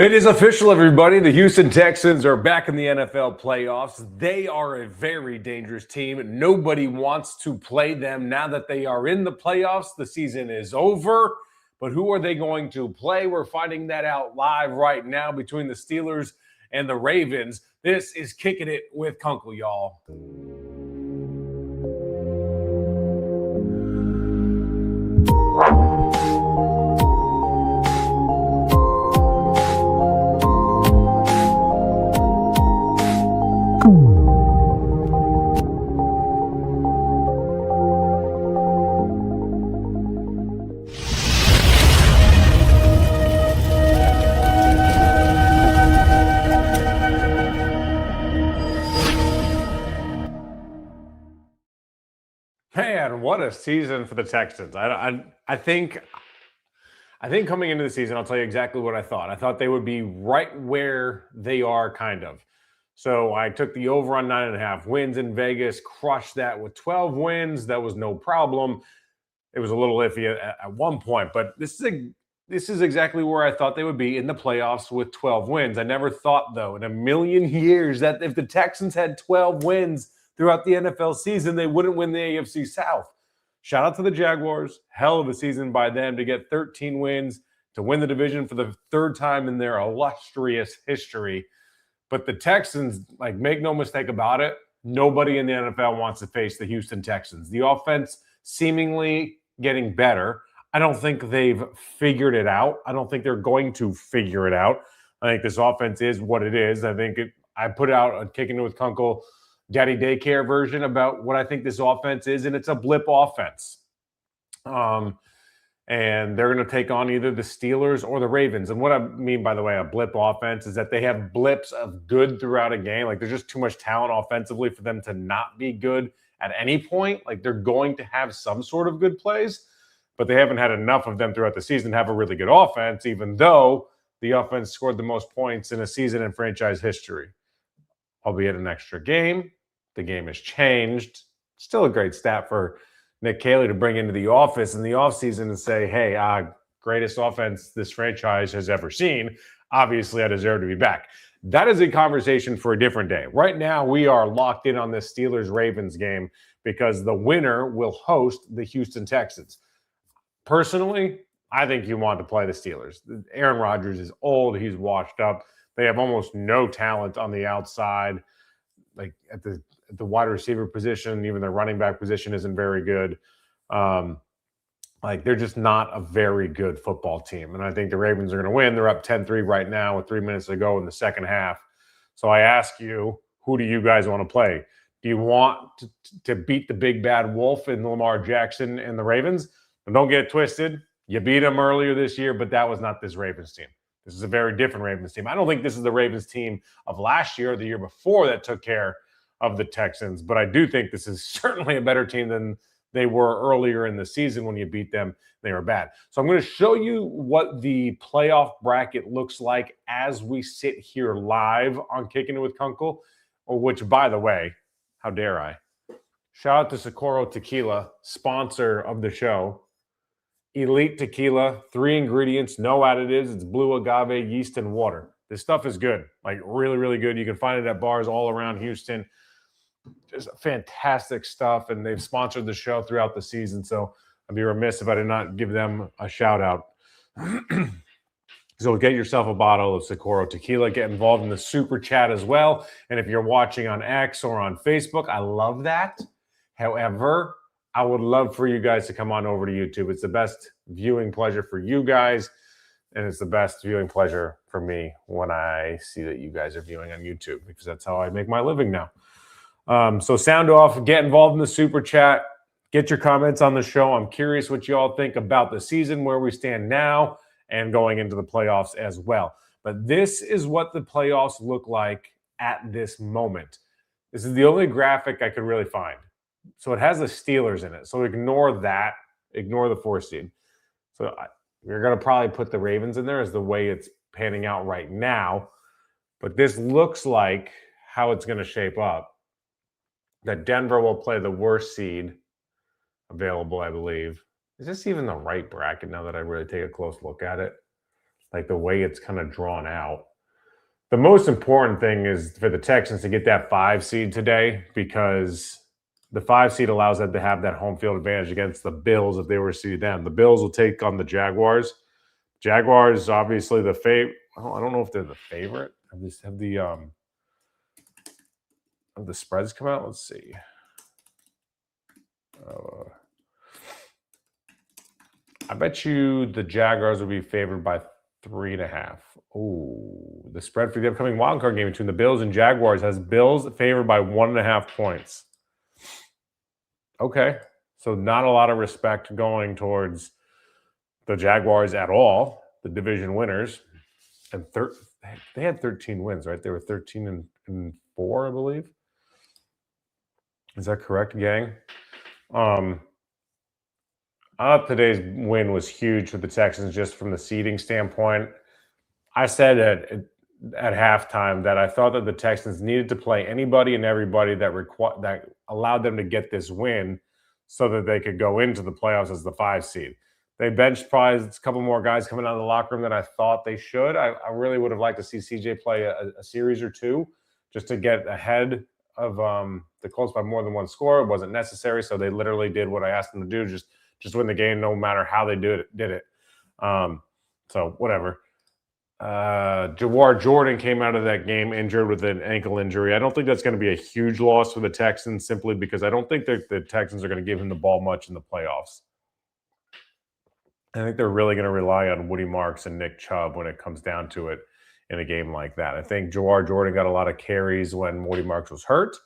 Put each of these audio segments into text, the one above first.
It is official, everybody. The Houston Texans are back in the NFL playoffs. They are a very dangerous team. Nobody wants to play them now that they are in the playoffs. The season is over. But who are they going to play? We're finding that out live right now between the Steelers and the Ravens. This is Kicking It with Kunkel, y'all. Man, what a season for the Texans. I think coming into the season, I'll tell you exactly what I thought. I thought they would be right where they are, kind of. So I took the over on 9.5 wins in Vegas, crushed that with 12 wins. That was no problem. It was a little iffy at one point, but this is exactly where I thought they would be in the playoffs with 12 wins. I never thought, though, in a million years that if the Texans had 12 wins throughout the NFL season, they wouldn't win the AFC South. Shout out to the Jaguars. Hell of a season by them to get 13 wins, to win the division for the third time in their illustrious history. But the Texans, make no mistake about it, nobody in the NFL wants to face the Houston Texans. The offense seemingly getting better. I don't think they've figured it out. I don't think they're going to figure it out. I think this offense is what it is. I put out a Kicking It with Kunkel Daddy Daycare version about what I think this offense is, and it's a blip offense. And they're going to take on either the Steelers or the Ravens. And what I mean, by the way, a blip offense is that they have blips of good throughout a game. There's just too much talent offensively for them to not be good at any point. They're going to have some sort of good plays, but they haven't had enough of them throughout the season to have a really good offense, even though the offense scored the most points in a season in franchise history. Albeit an extra game. The game has changed. Still a great stat for Nick Caley to bring into the office in the offseason and say, hey, greatest offense this franchise has ever seen. Obviously, I deserve to be back. That is a conversation for a different day. Right now, we are locked in on this Steelers-Ravens game because the winner will host the Houston Texans. Personally, I think you want to play the Steelers. Aaron Rodgers is old. He's washed up. They have almost no talent on the outside, at the wide receiver position. Even their running back position isn't very good. They're just not a very good football team. And I think the Ravens are going to win. They're up 10-3 right now with 3 minutes to go in the second half. So I ask you, who do you guys want to play? Do you want to beat the big bad wolf in Lamar Jackson and the Ravens? And don't get it twisted. You beat them earlier this year, but that was not this Ravens team. This is a very different Ravens team. I don't think this is the Ravens team of last year or the year before that took care of the Texans, but I do think this is certainly a better team than they were earlier in the season when you beat them. They were bad. So I'm going to show you what the playoff bracket looks like as we sit here live on Kicking It with Kunkel, which, by the way, how dare I? Shout out to Socorro Tequila, sponsor of the show. Elite tequila, 3 ingredients, no additives. It's blue agave, yeast, and water. This stuff is good, really, really good. You can find it at bars all around Houston. Just fantastic stuff, and they've sponsored the show throughout the season, so I'd be remiss if I did not give them a shout-out. So get yourself a bottle of Socorro Tequila. Get involved in the super chat as well, and if you're watching on X or on Facebook, I love that. However, I would love for you guys to come on over to YouTube. It's the best viewing pleasure for you guys, and it's the best viewing pleasure for me when I see that you guys are viewing on YouTube, because that's how I make my living now. So sound off, get involved in the super chat, get your comments on the show. I'm curious what you all think about the season, where we stand now, and going into the playoffs as well. But this is what the playoffs look like at this moment. This is the only graphic I could really find. So it has the Steelers in it. So ignore that. Ignore the 4 seed. So we're going to probably put the Ravens in there as the way it's panning out right now. But this looks like how it's going to shape up. That Denver will play the worst seed available, I believe. Is this even the right bracket now that I really take a close look at it? like the way it's kind of drawn out. The most important thing is for the Texans to get that 5 seed today, because the 5 seed allows them to have that home field advantage against the Bills if they were to see them. The Bills will take on the Jaguars. Jaguars, obviously the favorite. I don't know if they're the favorite. Have the spreads come out? Let's see. I bet you the Jaguars will be favored by 3.5. Oh, the spread for the upcoming wildcard game between the Bills and Jaguars has Bills favored by 1.5 points. Okay, so not a lot of respect going towards the Jaguars at all, the division winners. And they had 13 wins, right? They were 13-4, I believe. Is that correct, gang? I thought today's win was huge for the Texans just from the seeding standpoint. I said at halftime that I thought that the Texans needed to play anybody and everybody that allowed them to get this win so that they could go into the playoffs as the 5 seed. They benched probably a couple more guys coming out of the locker room than I thought they should. I really would have liked to see CJ play a series or two just to get ahead of the Colts by more than one score. It wasn't necessary, so they literally did what I asked them to do, just win the game no matter how they did it. So whatever. Jawar Jordan came out of that game injured with an ankle injury. I don't think that's going to be a huge loss for the Texans simply because I don't think the Texans are going to give him the ball much in the playoffs. I think they're really going to rely on Woody Marks and Nick Chubb when it comes down to it in a game like that. I think Jawar Jordan got a lot of carries when Woody Marks was hurt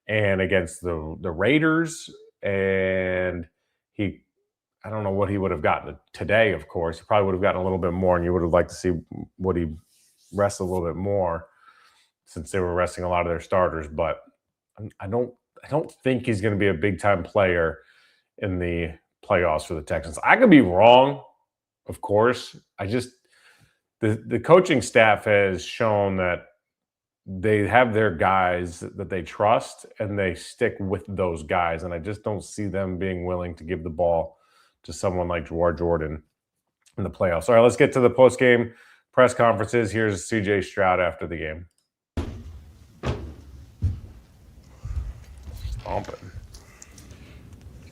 and against the Raiders, and I don't know what he would have gotten today, of course. He probably would have gotten a little bit more, and you would have liked to see Woody rest a little bit more since they were resting a lot of their starters. But I don't think he's going to be a big-time player in the playoffs for the Texans. I could be wrong, of course. The coaching staff has shown that they have their guys that they trust, and they stick with those guys. And I just don't see them being willing to give the ball to someone like Jawar Jordan in the playoffs. All right, let's get to the post-game press conferences. Here's CJ Stroud after the game. Stomping.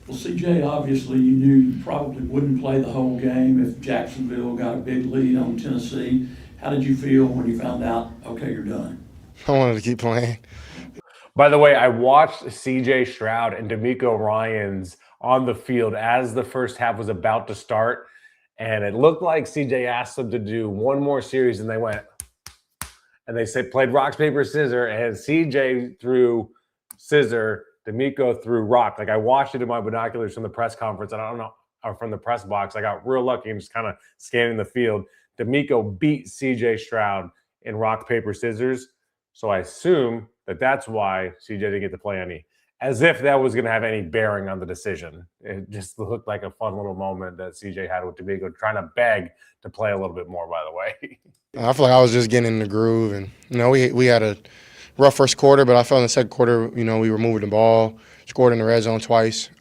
Well, CJ, obviously you knew you probably wouldn't play the whole game if Jacksonville got a big lead on Tennessee. How did you feel when you found out, okay, you're done? I wanted to keep playing. By the way, I watched CJ Stroud and DeMeco Ryans on the field as the first half was about to start, and it looked like CJ asked them to do one more series, and they went, and they played rock, paper, scissors, and CJ threw scissor, DeMeco threw rock. Like, I watched it in my binoculars from the press conference, and I don't know, or from the press box. I got real lucky and just kind of scanning the field. DeMeco beat CJ Stroud in rock, paper, scissors. So I assume that that's why CJ didn't get to play any, as if that was going to have any bearing on the decision. It just looked like a fun little moment that CJ had with DeMeco, trying to beg to play a little bit more, by the way. I feel like I was just getting in the groove. And, we had a rough first quarter, but I felt in the second quarter, we were moving the ball, scored in the red zone twice.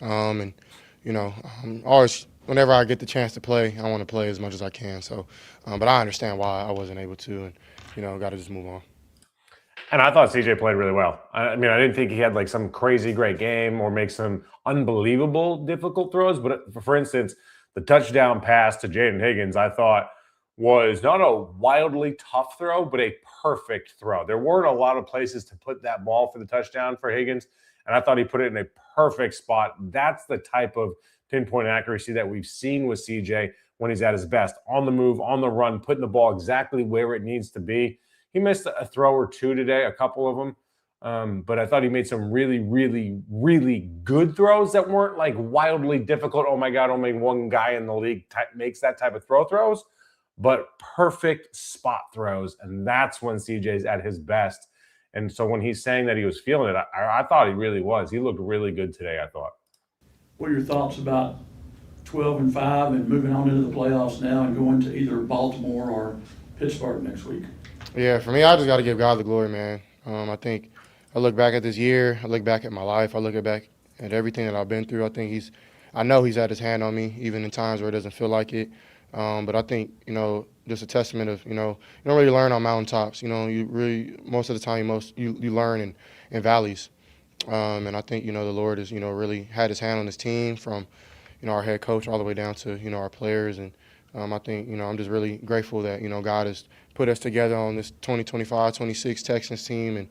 Always, whenever I get the chance to play, I want to play as much as I can. So, but I understand why I wasn't able to, and, got to just move on. And I thought CJ played really well. I didn't think he had like some crazy great game or make some unbelievable difficult throws. But for instance, the touchdown pass to Jaden Higgins, I thought was not a wildly tough throw, but a perfect throw. There weren't a lot of places to put that ball for the touchdown for Higgins, and I thought he put it in a perfect spot. That's the type of pinpoint accuracy that we've seen with CJ when he's at his best. On the move, on the run, putting the ball exactly where it needs to be. He missed a throw or two today, a couple of them. But I thought he made some really, really, really good throws that weren't like wildly difficult. Oh my God, only one guy in the league makes that type of throws, but perfect spot throws. And that's when CJ's at his best. And so when he's saying that he was feeling it, I thought he really was. He looked really good today, I thought. What are your thoughts about 12-5 and moving on into the playoffs now and going to either Baltimore or Pittsburgh next week? Yeah, for me, I just got to give God the glory, man. I think I look back at this year, I look back at my life, I look back at everything that I've been through. I know he's had his hand on me, even in times where it doesn't feel like it. But I think, just a testament of, you don't really learn on mountaintops. You really, most of the time, you learn in valleys. And I think, the Lord has, really had his hand on his team from, our head coach all the way down to, our players. And I think, I'm just really grateful that, God has put us together on this 2025-26 Texans team. And,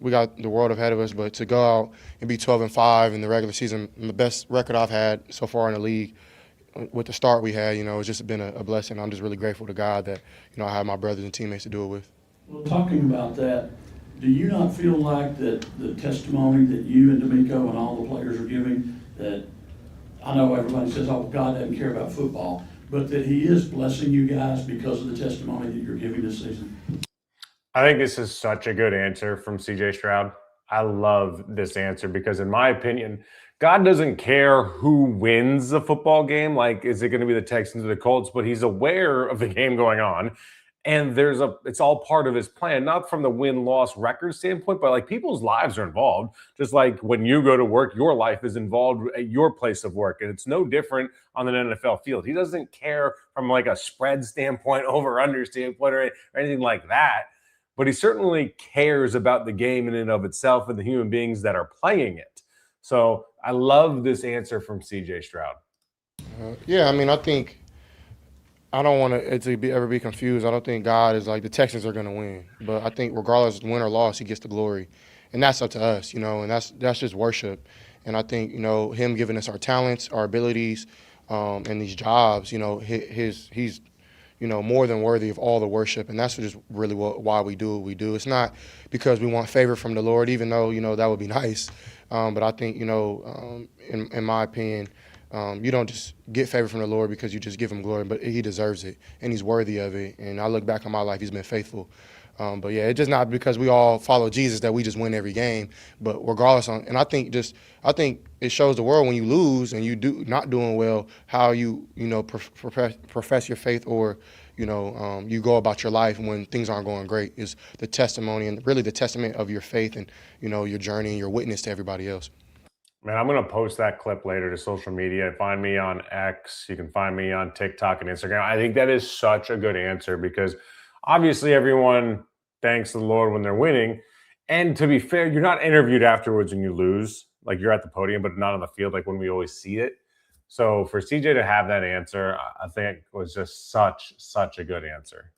we got the world ahead of us, but to go out and be 12-5 in the regular season, the best record I've had so far in the league, with the start we had, it's just been a blessing. I'm just really grateful to God that, I have my brothers and teammates to do it with. Well, talking about that, do you not feel like that the testimony that you and DeMeco and all the players are giving, that I know everybody says, oh, God doesn't care about football, but that he is blessing you guys because of the testimony that you're giving this season? I think this is such a good answer from CJ Stroud. I love this answer because, in my opinion, God doesn't care who wins the football game. Like, is it going to be the Texans or the Colts? But he's aware of the game going on. And it's all part of his plan, not from the win-loss record standpoint, but like people's lives are involved. Just like when you go to work, your life is involved at your place of work. And it's no different on an NFL field. He doesn't care from like a spread standpoint, over-under standpoint, or anything like that. But he certainly cares about the game in and of itself and the human beings that are playing it. So I love this answer from CJ Stroud. I think I don't want it to ever be confused. I don't think God is like the Texans are going to win. But I think regardless of win or loss, he gets the glory. And that's up to us, and that's just worship. And I think, him giving us our talents, our abilities, and these jobs, he's more than worthy of all the worship. And that's just really why we do what we do. It's not because we want favor from the Lord, even though, that would be nice. But I think, in my opinion, you don't just get favor from the Lord because you just give him glory, but he deserves it, and he's worthy of it. And I look back on my life, he's been faithful. But yeah, it's just not because we all follow Jesus that we just win every game. But regardless, and I think it shows the world when you lose and you do not doing well, how you profess your faith, or you go about your life when things aren't going great, is the testimony and really the testament of your faith and your journey and your witness to everybody else. Man, I'm going to post that clip later to social media. Find me on X. You can find me on TikTok and Instagram. I think that is such a good answer because obviously everyone thanks the Lord when they're winning. And to be fair, you're not interviewed afterwards when you lose. Like, you're at the podium, but not on the field like when we always see it. So for CJ to have that answer, I think was just such a good answer.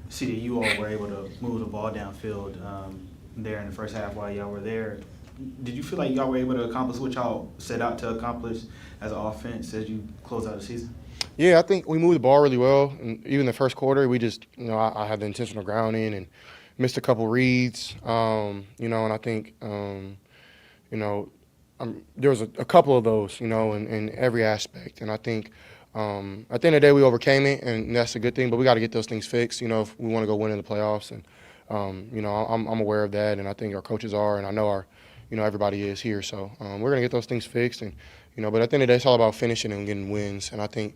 CJ, you all were able to move the ball downfield there in the first half while y'all were there. Did you feel like y'all were able to accomplish what y'all set out to accomplish as an offense as you close out the season? Yeah, I think we moved the ball really well. And even the first quarter, we just, I had the intentional grounding and missed a couple reads, and I think, there was a couple of those, in every aspect. And I think at the end of the day, we overcame it, and that's a good thing. But we got to get those things fixed, if we want to go win in the playoffs. And I'm aware of that, and I think our coaches are, and I know everybody is here. So we're gonna get those things fixed, and but at the end of the day, it's all about finishing and getting wins. And I think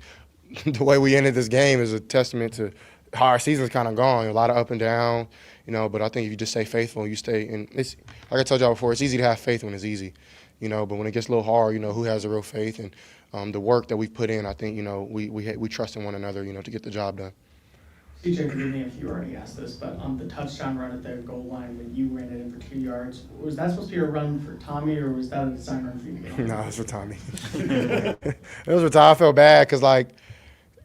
the way we ended this game is a testament to how our season's kind of gone. A lot of up and down, But I think if you just stay faithful, you stay. And it's like I told y'all before, it's easy to have faith when it's easy, But when it gets a little hard, who has the real faith? And the work that we've put in, I think we trust in one another, to get the job done. CJ, forgive me if you already asked this, but on the touchdown run at the goal line when you ran it in for 2 yards, was that supposed to be a run for Tommy, or was that a design run for you to get on? No, it was for Tommy. It was for Tommy. I felt bad because,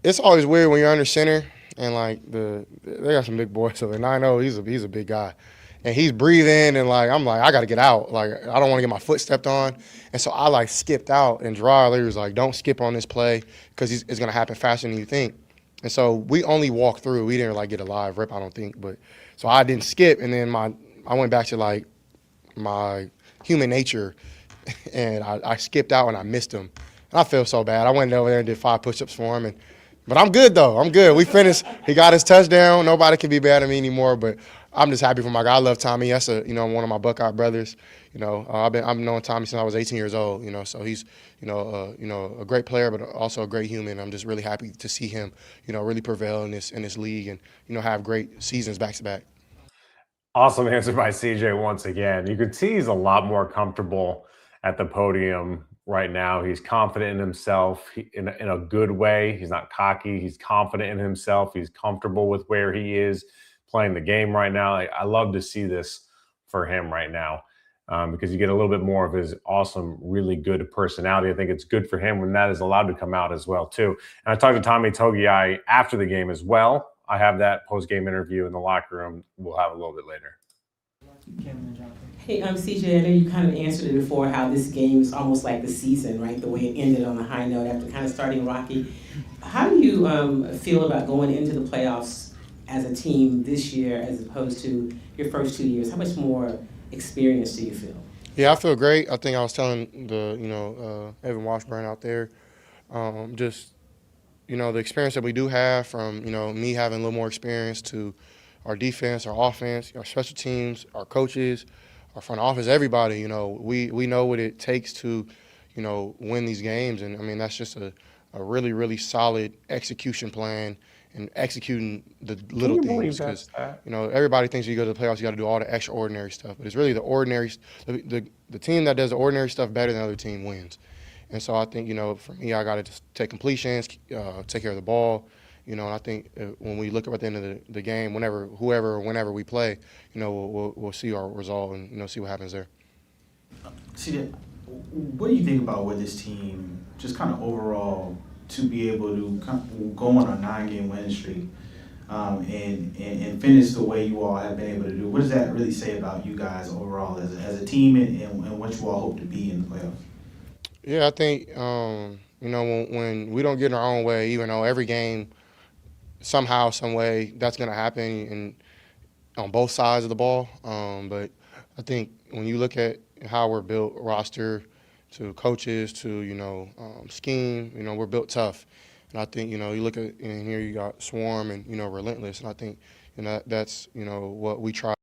it's always weird when you're under center and, they got some big boys over there. And I know he's a big guy. And he's breathing and, I'm like, I got to get out. I don't want to get my foot stepped on. And so I, skipped out. And Gerard was like, don't skip on this play because it's going to happen faster than you think. And so we only walked through. We didn't get a live rip, I don't think. But so I didn't skip, and then I went back to my human nature, and I skipped out and I missed him. And I felt so bad. I went over there and did 5 push-ups for him, but I'm good though. I'm good. We finished. He got his touchdown. Nobody can be bad at me anymore. But I'm just happy for my guy. I love Tommy. That's one of my Buckeye brothers. I've known Tommy since I was 18 years old. So he's a great player, but also a great human. I'm just really happy to see him really prevail in this league and have great seasons back to back. Awesome answer by CJ once again. You could see he's a lot more comfortable at the podium right now. He's confident in himself in a good way. He's not cocky. He's confident in himself. He's comfortable with where he is playing the game right now. I love to see this for him right now because you get a little bit more of his awesome, really good personality. I think it's good for him when that is allowed to come out as well, too. And I talked to Tommy Togiai after the game as well. I have that post-game interview in the locker room. We'll have a little bit later. Hey, CJ, I know you kind of answered it before, how this game is almost like the season, right? The way it ended on a high note after kind of starting rocky. How do you feel about going into the playoffs as a team this year as opposed to your first 2 years? How much more experience do you feel? Yeah, I feel great. I think I was telling Evan Washburn out there, just the experience that we do have from me having a little more experience to our defense, our offense, our special teams, our coaches, our front office, everybody. We know what it takes to win these games, and I mean that's just a really, really solid execution plan and executing the little things, because everybody thinks you go to the playoffs you got to do all the extraordinary stuff, but it's really the ordinary. The team that does the ordinary stuff better than the other team wins. And so I think for me, I got to just take completions, take care of the ball, and I think when we look at the end of the game, whenever we play, we'll see our result and see what happens there. See, what do you think about with this team, just kind of overall, to be able to go on a 9-game winning streak and finish the way you all have been able to do? What does that really say about you guys overall as a team and what you all hope to be in the playoffs? Yeah, I think when we don't get in our own way, even though every game somehow, some way, that's going to happen and on both sides of the ball. But I think when you look at how we're built, roster to coaches to scheme, we're built tough. And I think you look at and here you got Swarm and relentless, and I think that's what we try.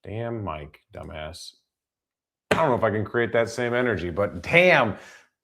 Damn Mike, dumbass. I don't know if I can create that same energy, but damn.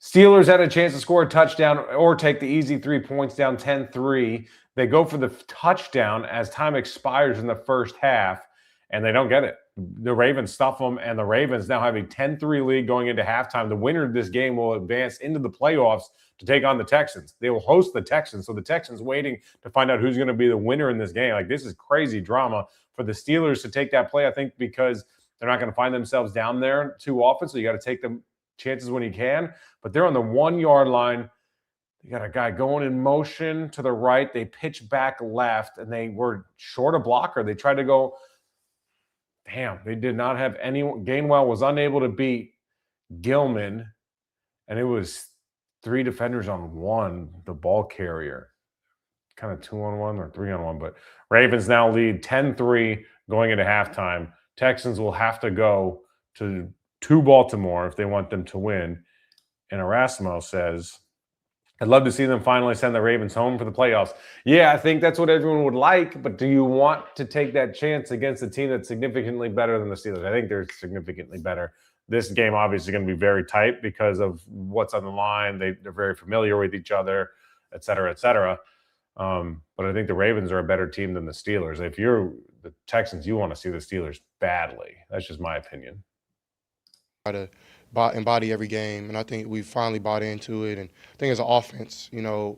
Steelers had a chance to score a touchdown or take the easy 3 points down 10-3. They go for the touchdown as time expires in the first half, and they don't get it. The Ravens stuff them, and the Ravens now have a 10-3 lead going into halftime. The winner of this game will advance into the playoffs to take on the Texans. They will host the Texans, so the Texans waiting to find out who's going to be the winner in this game. Like, this is crazy drama for the Steelers to take that play, I think, because they're not going to find themselves down there too often, so you got to take the chances when you can. But they're on the 1-yard line. You got a guy going in motion to the right. They pitch back left, and they were short a blocker. They tried to go. Damn, they did not have anyone. Gainwell was unable to beat Gilman, and it was 3 defenders on 1, the ball carrier. Kind of 2-on-1 or 3-on-1, but Ravens now lead 10-3 going into halftime. Texans will have to go to Baltimore if they want them to win. And Erasmo says, I'd love to see them finally send the Ravens home for the playoffs. Yeah, I think that's what everyone would like, but do you want to take that chance against a team that's significantly better than the Steelers? I think they're significantly better. This game obviously is going to be very tight because of what's on the line. They're very familiar with each other, et cetera, et cetera. But I think the Ravens are a better team than the Steelers. If you're the Texans, you want to see the Steelers badly. That's just my opinion. Try to embody every game, and I think we finally bought into it. And I think as an offense,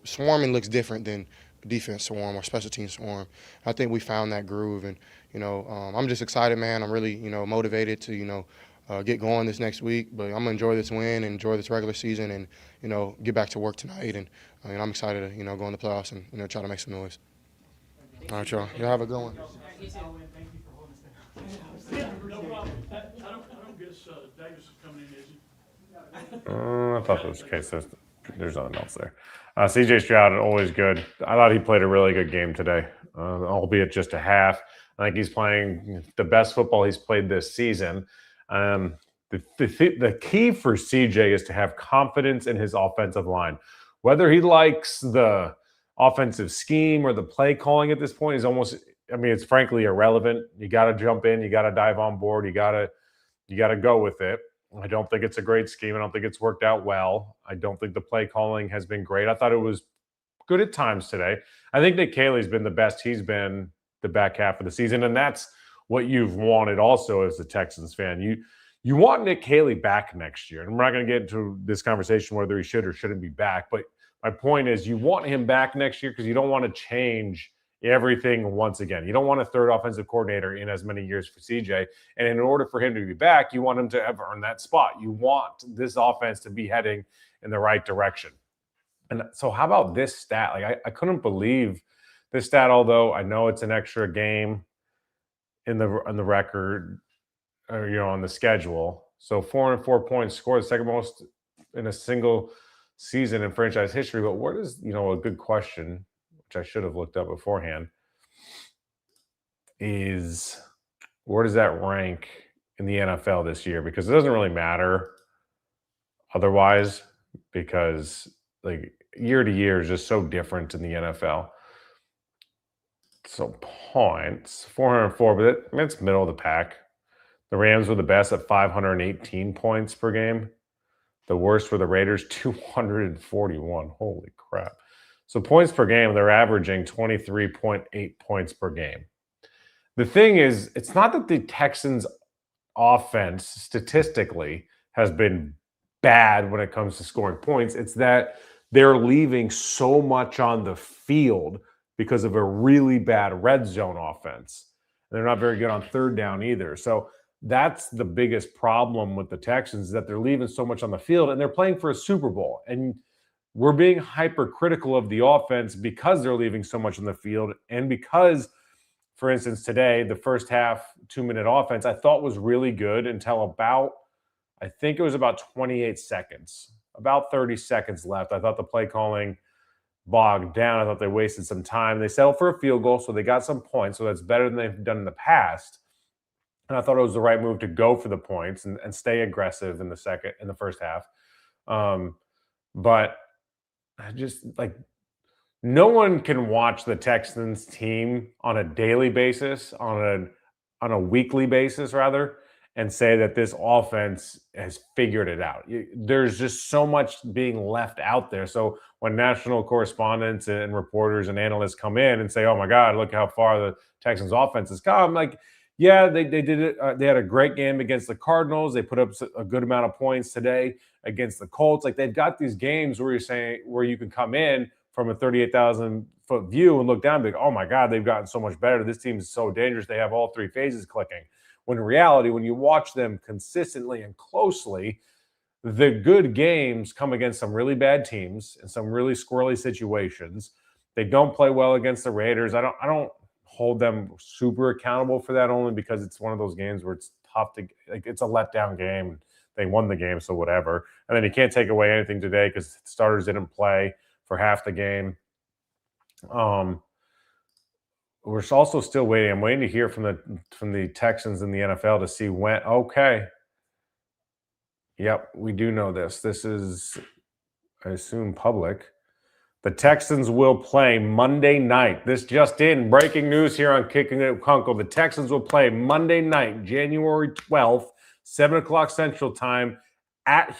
swarming looks different than defense swarm or special team swarm. I think we found that groove, and I'm just excited, man. I'm really motivated to get going this next week. But I'm gonna enjoy this win, and enjoy this regular season, and get back to work tonight. And I'm excited to go in the playoffs and try to make some noise. All right, y'all. Y'all have a good one. Yeah, no problem. I don't guess Davis is coming in, is he? I thought that was the case. There's nothing else there. CJ Stroud, always good. I thought he played a really good game today, albeit just a half. I think he's playing the best football he's played this season. The key for CJ is to have confidence in his offensive line. Whether he likes the offensive scheme or the play calling at this point is almost I mean, it's frankly irrelevant. You got to jump in. You got to dive on board. You got to go with it. I don't think it's a great scheme. I don't think it's worked out well. I don't think the play calling has been great. I thought it was good at times today. I think Nick Caley's been the best he's been the back half of the season, and that's what you've wanted also as a Texans fan. You want Nick Caley back next year, and we're not going to get into this conversation whether he should or shouldn't be back, but my point is you want him back next year because you don't want to change everything once again. You don't want a third offensive coordinator in as many years for CJ. And in order for him to be back, you want him to have earned that spot. You want this offense to be heading in the right direction. And so how about this stat? Like I couldn't believe this stat, although I know it's an extra game on the record, or, on the schedule. So 404 points scored, the second most in a single season in franchise history. But where does, a good question, which I should have looked up beforehand, is where does that rank in the NFL this year? Because it doesn't really matter otherwise, because like year to year is just so different in the NFL. So points, 404, but it's middle of the pack. The Rams were the best at 518 points per game. The worst were the Raiders, 241. Holy crap. So points per game, they're averaging 23.8 points per game. The thing is, it's not that the Texans' offense statistically has been bad when it comes to scoring points. It's that they're leaving so much on the field because of a really bad red zone offense. They're not very good on third down either. So that's the biggest problem with the Texans, is that they're leaving so much on the field, and they're playing for a Super Bowl. And we're being hypercritical of the offense because they're leaving so much on the field, and because, for instance, today, the first half 2-minute offense I thought was really good until about 28 seconds, about 30 seconds left. I thought the play calling bogged down. I thought they wasted some time. They settled for a field goal, so they got some points, so that's better than they've done in the past. And I thought it was the right move to go for the points and stay aggressive in the first half. But I just no one can watch the Texans team on a daily basis, on a weekly basis rather, and say that this offense has figured it out. There's just so much being left out there. So when national correspondents and reporters and analysts come in and say, "Oh my God, look how far the Texans offense has come," like, yeah, they did it. They had a great game against the Cardinals. They put up a good amount of points today against the Colts. Like, they've got these games where you can come in from a 38,000-foot view and look down and be like, "Oh my God, they've gotten so much better. This team is so dangerous. They have all three phases clicking." When in reality, when you watch them consistently and closely, the good games come against some really bad teams in some really squirrely situations. They don't play well against the Raiders. I don't hold them super accountable for that, only because it's one of those games where it's tough to, it's a letdown game. They won the game, so whatever. And then you can't take away anything today because starters didn't play for half the game. We're also still waiting. I'm waiting to hear from the Texans in the NFL to see when. Okay. Yep, we do know this. This is, I assume, public. The Texans will play Monday night. This just in, breaking news here on Kicking It with Kunkel. The Texans will play Monday night, January 12th, 7 o'clock Central Time at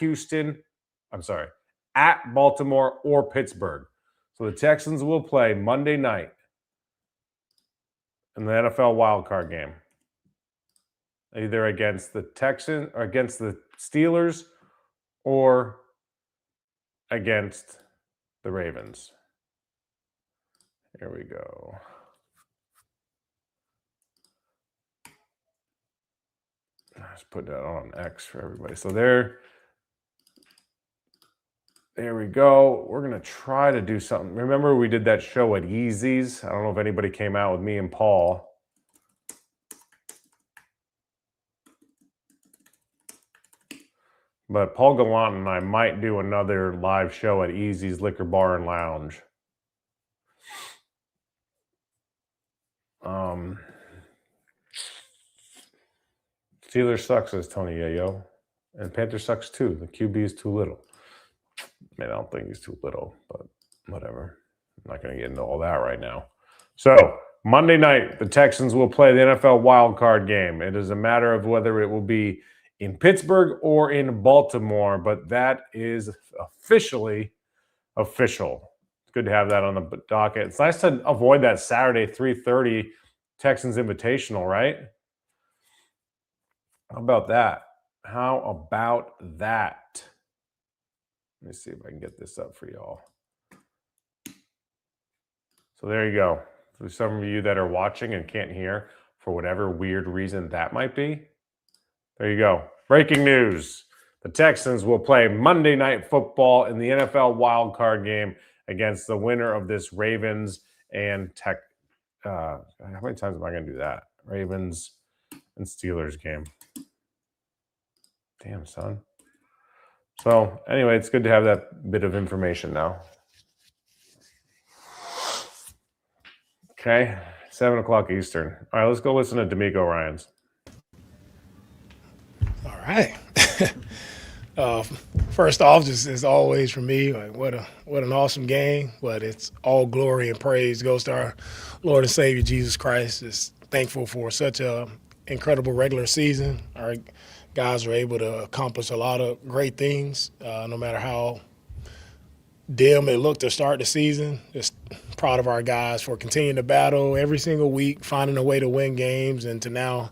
Baltimore or Pittsburgh. So the Texans will play Monday night in the NFL wildcard game, either against the Texans or against the Steelers or against the Ravens. Here we go. Let's put that on X for everybody. So there we go. We're going to try to do something. Remember, we did that show at Easy's. I don't know if anybody came out with me and Paul. But Paul Gallant and I might do another live show at Easy's Liquor Bar and Lounge. Steelers sucks, says Tony Yayo. And Panthers sucks too. The QB is too little. I mean, I don't think he's too little, but whatever. I'm not going to get into all that right now. So Monday night, the Texans will play the NFL wildcard game. It is a matter of whether it will be in Pittsburgh or in Baltimore, but that is officially official. It's good to have that on the docket. It's nice to avoid that Saturday 3:30 Texans Invitational, right? How about that? How about that? Let me see if I can get this up for y'all. So there you go. For some of you that are watching and can't hear, for whatever weird reason that might be, there you go. Breaking news. The Texans will play Monday Night Football in the NFL wildcard game against the winner of this Ravens and how many times am I going to do that? Ravens and Steelers game. Damn, son. So anyway, it's good to have that bit of information now. Okay, 7 o'clock Eastern. All right, let's go listen to DeMeco Ryans. All right. First off, just as always for me, like what an awesome game. But it's all glory and praise goes to our Lord and Savior Jesus Christ. Just thankful for such a incredible regular season. Our guys were able to accomplish a lot of great things, no matter how dim it looked to start the season. Just proud of our guys for continuing to battle every single week, finding a way to win games, and to now,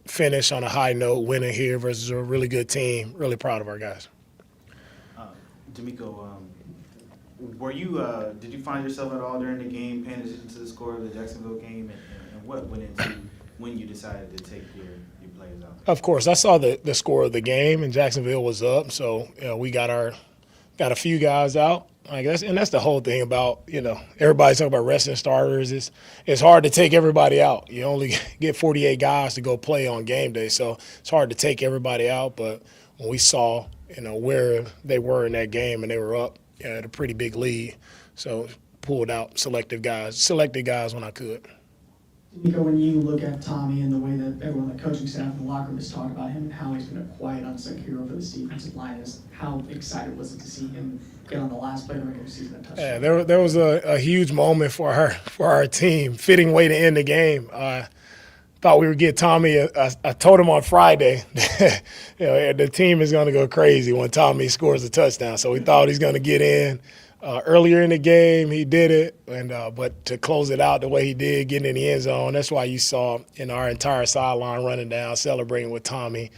finish on a high note, winning here versus a really good team. Really proud of our guys. DeMeco, did you find yourself at all during the game paying attention to the score of the Jacksonville game, and what went into when you decided to take your players out? Of course, I saw the score of the game, and Jacksonville was up, so we got a few guys out. That's the whole thing about, everybody's talking about resting starters. It's hard to take everybody out. You only get 48 guys to go play on game day, so it's hard to take everybody out. But when we saw, where they were in that game and they were up at a pretty big lead, so pulled out selected guys when I could. Nico, when you look at Tommy and the way that everyone, the coaching staff and the locker room has talked about him and how he's been a quiet, unsung hero for this defensive line, how excited was it to see him get on the last play of the regular season and touchdown? Yeah, there was a huge moment for our team, fitting way to end the game. Thought we would get Tommy. I told him on Friday, the team is going to go crazy when Tommy scores a touchdown. So we thought he's going to get in. Earlier in the game, he did it, but to close it out the way he did, getting in the end zone, that's why you saw our entire sideline running down, celebrating with Tommy.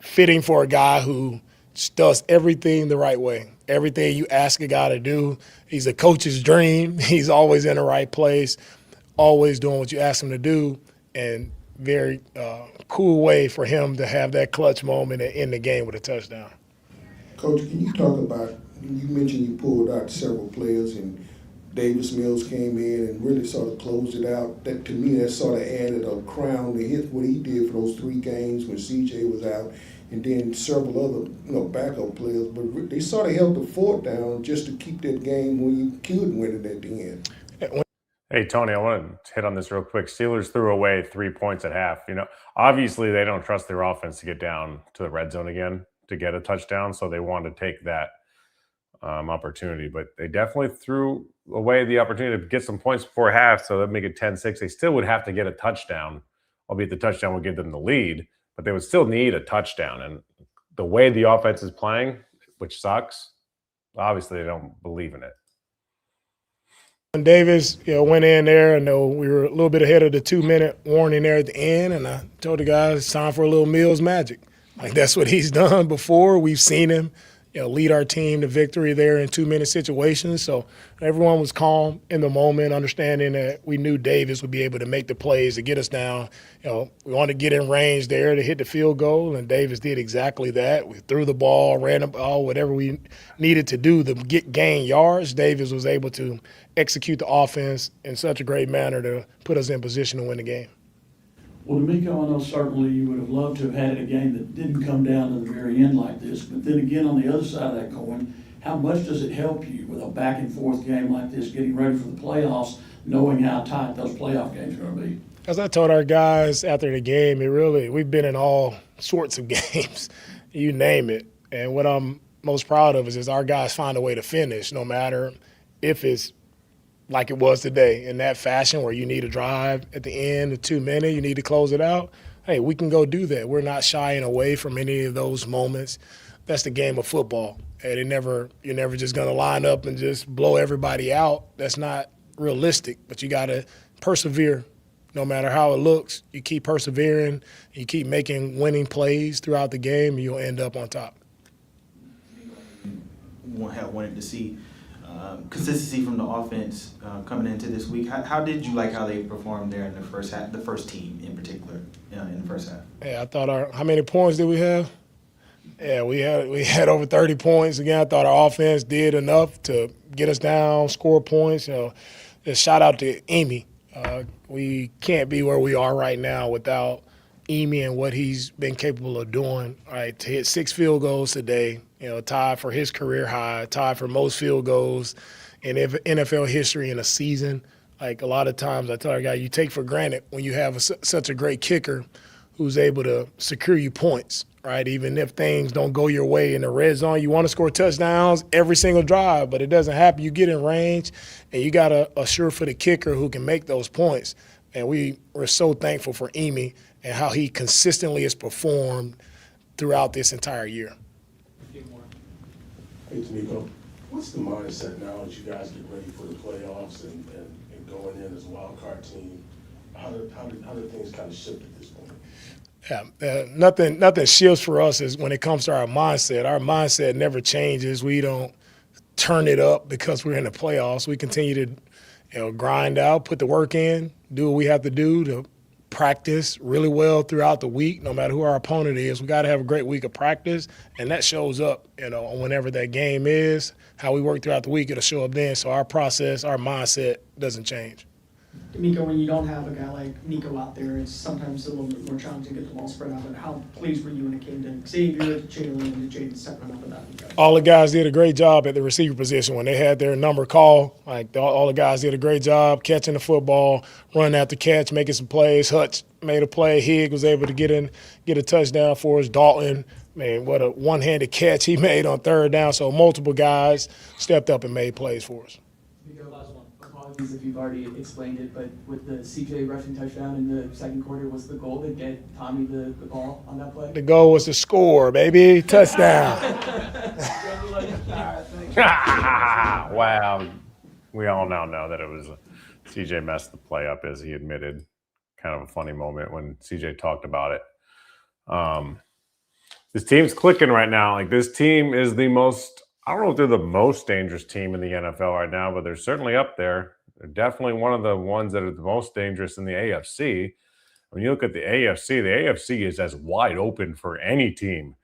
Fitting for a guy who does everything the right way. Everything you ask a guy to do, he's a coach's dream. He's always in the right place, always doing what you ask him to do, and very cool way for him to have that clutch moment and end the game with a touchdown. Coach, can you talk about, you mentioned you pulled out several players and Davis Mills came in and really sort of closed it out. That, to me, that sort of added a crown to his, what he did for those 3 games when CJ was out, and then several other backup players. But they sort of held the fort down just to keep that game where you could win it at the end. Hey, Tony, I want to hit on this real quick. Steelers threw away 3 points at half. Obviously they don't trust their offense to get down to the red zone again to get a touchdown, so they wanted to take that opportunity. But they definitely threw away the opportunity to get some points before half, so that'd make it 10-6. They still would have to get a touchdown, albeit the touchdown would give them the lead, but they would still need a touchdown. And the way the offense is playing, which sucks, obviously they don't believe in it. Davis, went in there. I know we were a little bit ahead of the 2-minute warning there at the end, and I told the guys it's time for a little Mills magic. That's what he's done before. We've seen him, lead our team to victory there in 2-minute situations. So everyone was calm in the moment, understanding that we knew Davis would be able to make the plays to get us down. We wanted to get in range there to hit the field goal, and Davis did exactly that. We threw the ball, ran the ball, whatever we needed to do to gain yards. Davis was able to execute the offense in such a great manner to put us in position to win the game. Well, DeMeco, I know certainly you would have loved to have had a game that didn't come down to the very end like this, but then again, on the other side of that coin, how much does it help you with a back-and-forth game like this, getting ready for the playoffs, knowing how tight those playoff games are going to be? As I told our guys after the game, we've been in all sorts of games, you name it. And what I'm most proud of is our guys find a way to finish, no matter if it's like it was today in that fashion where you need a drive at the end, the 2 minute, you need to close it out, hey, we can go do that. We're not shying away from any of those moments. That's the game of football. And you're never just going to line up and just blow everybody out. That's not realistic, but you got to persevere. No matter how it looks, you keep persevering, you keep making winning plays throughout the game, and you'll end up on top. Have wanted to see consistency from the offense coming into this week. How did you like how they performed there in the first half, the first team in particular, in the first half? Yeah, I thought how many points did we have? Yeah, we had over 30 points. Again, I thought our offense did enough to get us down, score points. Just shout out to Amy. We can't be where we are right now without Amy and what he's been capable of doing. Right, to hit 6 field goals today, tied for his career high, tied for most field goals in NFL history in a season. Like a lot of times I tell our guy, you take for granted when you have such a great kicker who's able to secure you points, right? Even if things don't go your way in the red zone, you want to score touchdowns every single drive, but it doesn't happen. You get in range, and you got a sure-footed kicker who can make those points. And we're so thankful for Emi and how he consistently has performed throughout this entire year. Hey, DeMeco, what's the mindset now as you guys get ready for the playoffs and going in as a wild card team? How do things kind of shift at this point? Yeah, nothing shifts for us is when it comes to our mindset. Our mindset never changes. We don't turn it up because we're in the playoffs. We continue to grind out, put the work in, do what we have to do to practice really well throughout the week, no matter who our opponent is. We got to have a great week of practice, and that shows up, whenever that game is, how we work throughout the week, it'll show up then. So our process, our mindset doesn't change. DeMeco, when you don't have a guy like Nico out there, it's sometimes a little bit more challenging to get the ball spread out. But how pleased were you when it came to Xavier, Jalen, and Jaden stepping up with that? All the guys did a great job at the receiver position when they had their number call. Like all the guys did a great job catching the football, running after catch, making some plays. Hutch made a play. Higg was able to get a touchdown for us. Dalton, man, what a one-handed catch he made on third down. So multiple guys stepped up and made plays for us. Apologies if you've already explained it, but with the CJ rushing touchdown in the second quarter, was the goal to get Tommy the ball on that play? The goal was to score, baby. Touchdown. Wow. We all now know that it was CJ messed the play up, as he admitted. Kind of a funny moment when CJ talked about it. This team's clicking right now. Like, this team is the most, I don't know if they're the most dangerous team in the NFL right now, but they're certainly up there. They're definitely one of the ones that are the most dangerous in the AFC. When you look at the AFC is as wide open for any team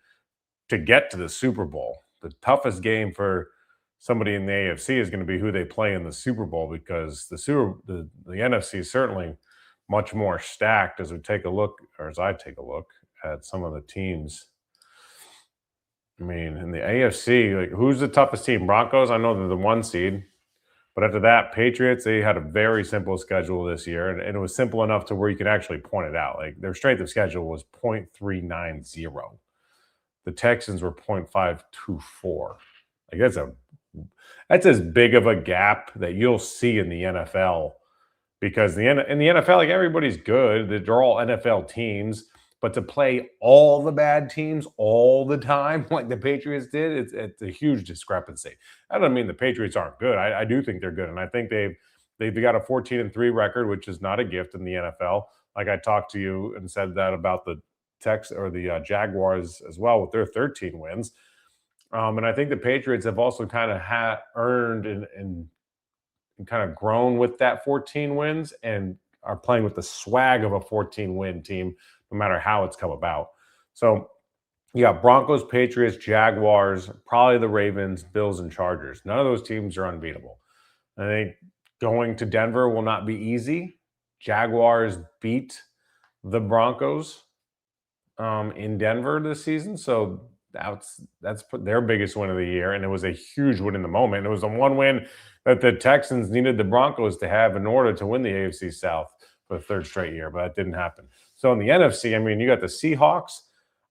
to get to the Super Bowl. The toughest game for somebody in the AFC is going to be who they play in the Super Bowl, because the NFC is certainly much more stacked as I take a look at some of the teams. I mean, in the AFC, like, who's the toughest team? Broncos, I know they're the 1 seed. But after that, Patriots, they had a very simple schedule this year, and it was simple enough to where you can actually point it out. Like, their strength of schedule was 0.390. The Texans were 0.524. Like, that's as big of a gap that you'll see in the NFL, because in the NFL, like, everybody's good. They're all NFL teams. But to play all the bad teams all the time, like the Patriots did, it's a huge discrepancy. That doesn't mean the Patriots aren't good. I do think they're good, and I think they've got a 14-3 record, which is not a gift in the NFL. Like, I talked to you and said that about the Jaguars as well with their 13 wins, and I think the Patriots have also kind of earned and kind of grown with that 14 wins and are playing with the swag of a 14-win team, no matter how it's come about. So you got Broncos, Patriots, Jaguars, probably the Ravens, Bills, and Chargers. None of those teams are unbeatable. I think going to Denver will not be easy. Jaguars beat the Broncos in Denver this season, so that's their biggest win of the year, and it was a huge win in the moment. It was the one win that the Texans needed the Broncos to have in order to win the AFC South for the 3rd straight year, but that didn't happen. So in the NFC, I mean, you got the Seahawks.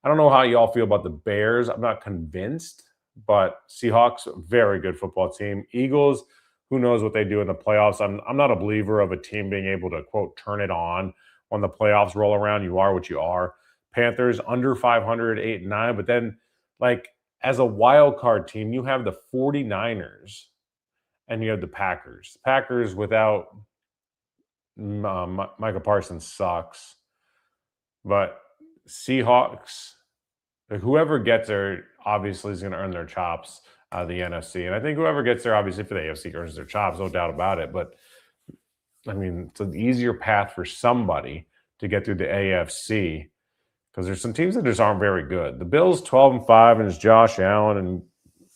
I don't know how y'all feel about the Bears. I'm not convinced, but Seahawks, very good football team. Eagles, who knows what they do in the playoffs. I'm not a believer of a team being able to, quote, turn it on when the playoffs roll around. You are what you are. Panthers under 500, 8-9. But then, like, as a wild card team, you have the 49ers and you have the Packers. The Packers without Micah Parsons sucks. But Seahawks, whoever gets there obviously is going to earn their chops out of the NFC. And I think whoever gets there, obviously, for the AFC earns their chops, no doubt about it. But, I mean, it's an easier path for somebody to get through the AFC because there's some teams that just aren't very good. The Bills 12-5, and it's Josh Allen, and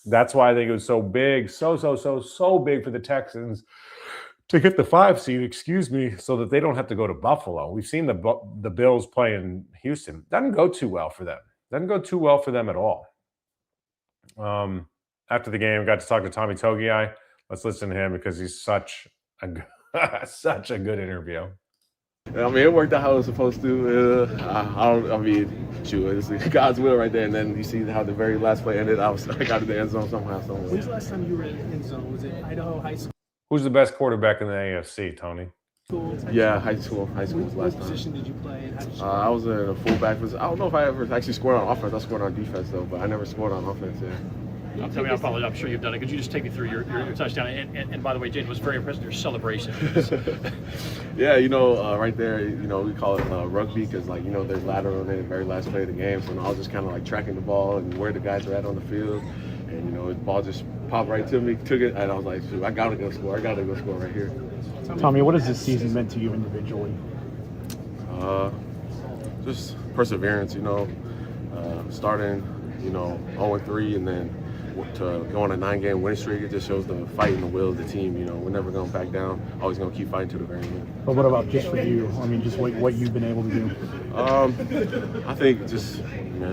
that's why I think it was so big, so big for the Texans to get the 5 seed, so that they don't have to go to Buffalo. We've seen the Bills play in Houston. Doesn't go too well for them. Doesn't go too well for them at all. After the game, got to talk to Tommy Togiai. Let's listen to him because he's such a good interview. I mean, it worked out how it was supposed to. It's God's will right there. And then you see how the very last play ended. I got to the end zone somehow. When's the last time you were in the end zone? Was it Idaho High School? Who's the best quarterback in the AFC, Tony? Yeah, high school was last What time. position did you play? And how did you I was in a fullback position. I don't know if I ever actually scored on offense. I scored on defense, though, but I never scored on offense, I'm sure you've done it. Could you just take me through your touchdown? And by the way, Jaden was very impressed with your celebration. Yeah, right there, we call it rugby because, there's lateral in the very last play of the game. So I was just kind of tracking the ball and where the guys were at on the field. And, the ball just popped right to me, took it, and I was like, shoot, I got to go score. I got to go score right here. Tommy, what has this season meant to you individually? Just perseverance, starting, 0-3 and then to go on a 9-game winning streak. It just shows the fight and the will of the team. We're never going to back down. Always going to keep fighting to the very end. But what about just for you? I mean, just what you've been able to do? I think just,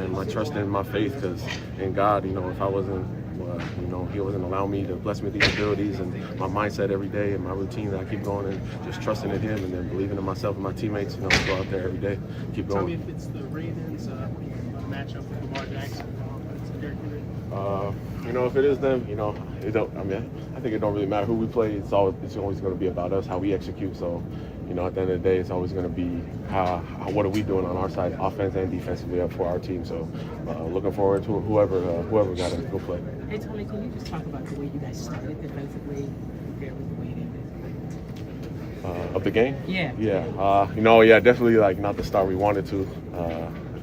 my trust in my faith, because in God, if I wasn't, He wasn't allowing me to bless me with these abilities, and my mindset every day and my routine that I keep going and just trusting in Him and then believing in myself and my teammates, go out there every day, keep going. Tell me if it's the Ravens matchup with Lamar Jackson. If it is them, it don't. I think it don't really matter who we play. It's always going to be about us, how we execute. So, at the end of the day, it's always going to be what are we doing on our side, offense and defensively, for our team. So, looking forward to whoever got to go play. Hey Tony, can you just talk about the way you guys started defensively compared with the way it ended? Of the game? Yeah. Yeah. Definitely not the start we wanted to.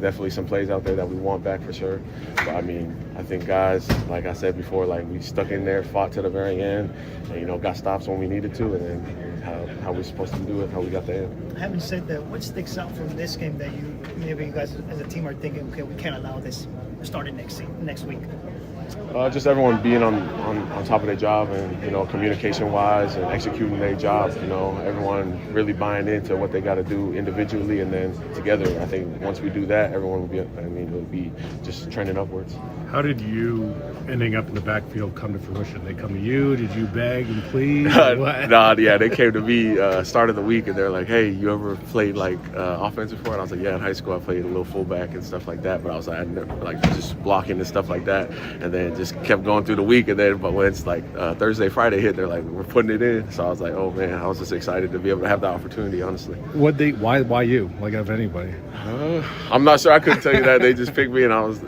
Definitely some plays out there that we want back for sure. But I think guys, like I said before, we stuck in there, fought to the very end, and got stops when we needed to, and then how we're supposed to do it, how we got the end. Having said that, what sticks out from this game that maybe you guys as a team are thinking, okay, we can't allow this starting next week? Just everyone being on top of their job and, communication-wise and executing their job, everyone really buying into what they got to do individually and then together. I think once we do that, everyone will be just trending upwards. How did you ending up in the backfield come to fruition? They come to you? Did you beg and plead? They came to me start of the week and they're like, hey, you ever played offense before? And I was like, yeah, in high school I played a little fullback and stuff like that, but I was like, I never, just blocking and stuff like that. And then just kept going through the week, and then but when it's Thursday, Friday hit, they're like, we're putting it in. So I was like, oh man, I was just excited to be able to have the opportunity, honestly. Why you? Of anybody? I'm not sure. I couldn't tell you that. They just picked me, and I was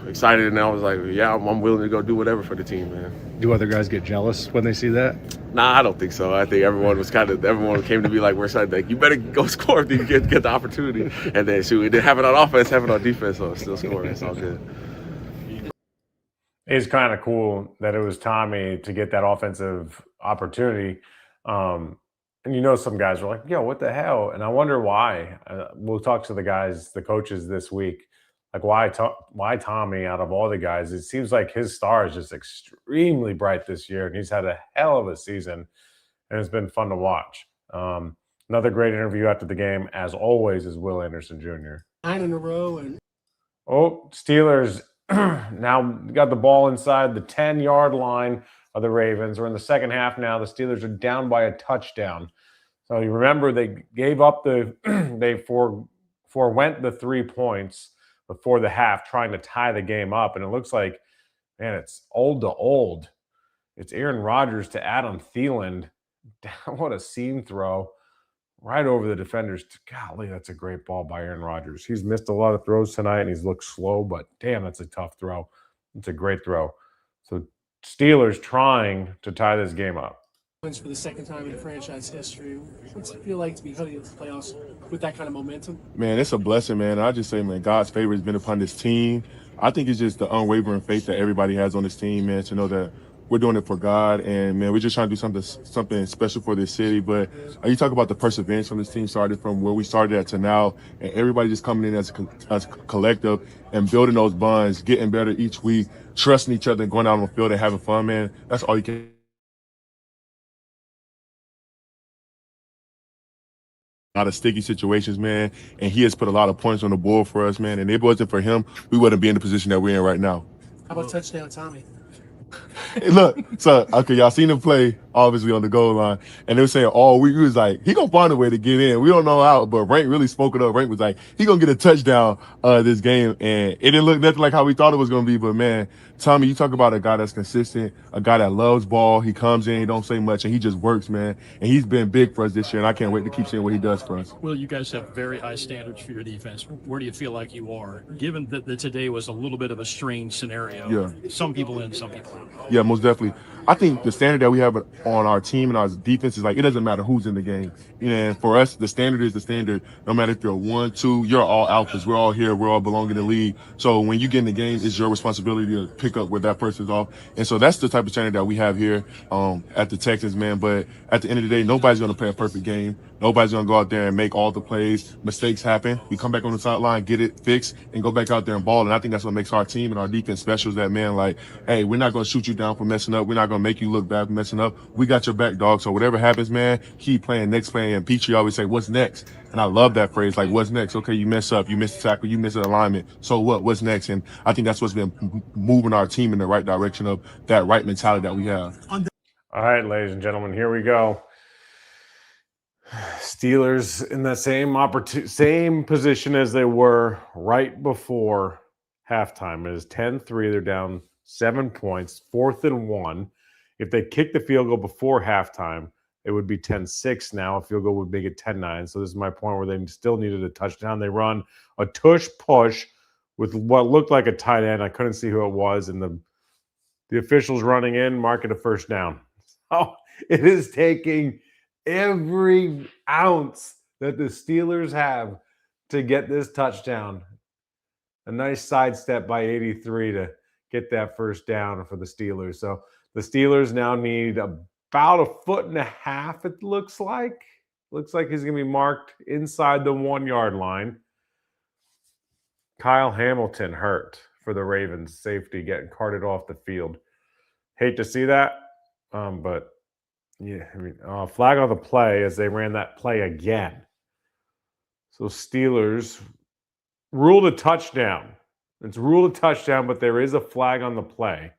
excited, and I was like, yeah, I'm willing to go do whatever for the team, man. Do other guys get jealous when they see that? Nah, I don't think so. I think everyone came to be like, we're excited, you better go score if you get the opportunity. And then shoot, we didn't have it on offense, have it on defense, so it's still scoring. It's all good. It's kind of cool that it was Tommy to get that offensive opportunity. And some guys were like, yo, what the hell? And I wonder why. We'll talk to the coaches this week. Why Tommy out of all the guys? It seems like his star is just extremely bright this year, and he's had a hell of a season, and it's been fun to watch. Another great interview after the game, as always, is Will Anderson Jr. 9 in a row. Steelers now got the ball inside the 10-yard line of the Ravens. We're in the second half now. The Steelers are down by a touchdown. So you remember they gave up they forewent the 3 points before the half, trying to tie the game up. And it looks like, man, it's old to old. It's Aaron Rodgers to Adam Thielen. What a seam throw. Right over the defenders. Golly, that's a great ball by Aaron Rodgers. He's missed a lot of throws tonight, and he's looked slow, but damn, that's a tough throw. It's a great throw. So Steelers trying to tie this game up. Wins for the second time in franchise history. What's it feel like to be heading into the playoffs with that kind of momentum? Man, it's a blessing, man. I just say, man, God's favor has been upon this team. I think it's just the unwavering faith that everybody has on this team, man, to know that we're doing it for God, and man, we're just trying to do something special for this city. But you talk about the perseverance from this team, started from where we started at to now, and everybody just coming in as a collective and building those bonds, getting better each week, trusting each other, and going out on the field and having fun, man. That's all you can. A lot of sticky situations, man, and he has put a lot of points on the board for us, man. And if it wasn't for him, we wouldn't be in the position that we're in right now. How about touchdown, Tommy? Hey, look, so okay, y'all seen him play obviously on the goal line, and they were saying all week, he was like, he gonna find a way to get in. We don't know how, but Rank really spoke it up. Rank was like, he gonna get a touchdown this game, and it didn't look nothing like how we thought it was gonna be. But man, Tommy, you talk about a guy that's consistent, a guy that loves ball. He comes in, he don't say much, and he just works, man. And he's been big for us this year, and I can't wait to keep seeing what he does for us. Well, you guys have very high standards for your defense. Where do you feel like you are, given that today was a little bit of a strange scenario? Yeah. Some people in, some people out. Yeah, most definitely. I think the standard that we have on our team and our defense is like, it doesn't matter who's in the game. You know, and for us, the standard is the standard. No matter if you're 1, 2, you're all alphas. We're all here. We're all belong in the league. So when you get in the game, it's your responsibility to pick up where that person's off. And so that's the type of standard that we have here at the Texans, man. But at the end of the day, nobody's going to play a perfect game. Nobody's going to go out there and make all the plays. Mistakes happen. We come back on the sideline, get it fixed, and go back out there and ball. And I think that's what makes our team and our defense special is that, man, like, hey, we're not going to shoot you down for messing up. We're not going to make you look bad for messing up. We got your back, dog. So whatever happens, man, keep playing, next play. And Petrie always say, what's next? And I love that phrase, like, what's next? Okay, you mess up. You miss a tackle. You miss an alignment. So what? What's next? And I think that's what's been moving our team in the right direction of that right mentality that we have. All right, ladies and gentlemen, here we go. Steelers in the same position as they were right before halftime. It is 10-3. They're down 7 points, 4th and 1. If they kick the field goal before halftime, it would be 10-6 now. A field goal would make it 10-9. So this is my point where they still needed a touchdown. They run a tush push with what looked like a tight end. I couldn't see who it was. And the officials running in, mark it a first down. Oh, it is taking every ounce that the Steelers have to get this touchdown. A nice sidestep by 83 to get that first down for the Steelers. So the Steelers now need about 1.5 foot, it looks like. Looks like he's going to be marked inside the 1 yard line. Kyle Hamilton hurt for the Ravens. Safety getting carted off the field. Hate to see that, but yeah, I mean, flag on the play as they ran that play again. So Steelers ruled a touchdown. It's ruled a touchdown, but there is a flag on the play.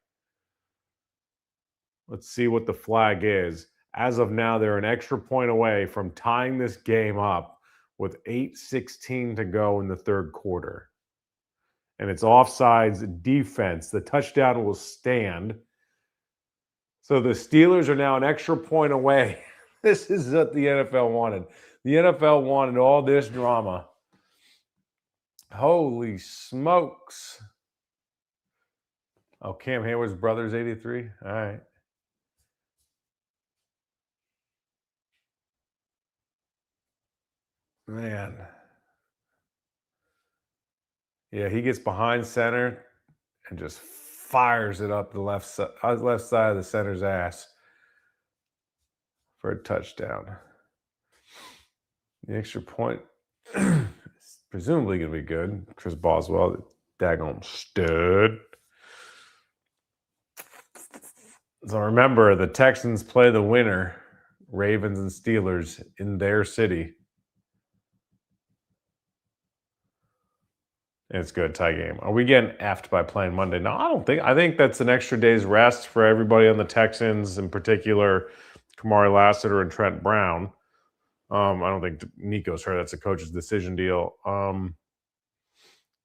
Let's see what the flag is. As of now, they're an extra point away from tying this game up with 8:16 to go in the third quarter. And it's offsides defense. The touchdown will stand. So the Steelers are now an extra point away. This is what the NFL wanted. The NFL wanted all this drama. Holy smokes. Oh, Cam Hayward's brother's 83? All right. Man. Yeah, he gets behind center and just fires it up the left side of the center's ass for a touchdown. The extra point is presumably going to be good. Chris Boswell, the daggone stud. So remember, the Texans play the winner, Ravens and Steelers, in their city. It's good, tie game. Are we getting effed by playing Monday? No, I don't think. I think that's an extra day's rest for everybody on the Texans, in particular, Kamari Lassiter and Trent Brown. I don't think Nico's hurt. That's a coach's decision deal.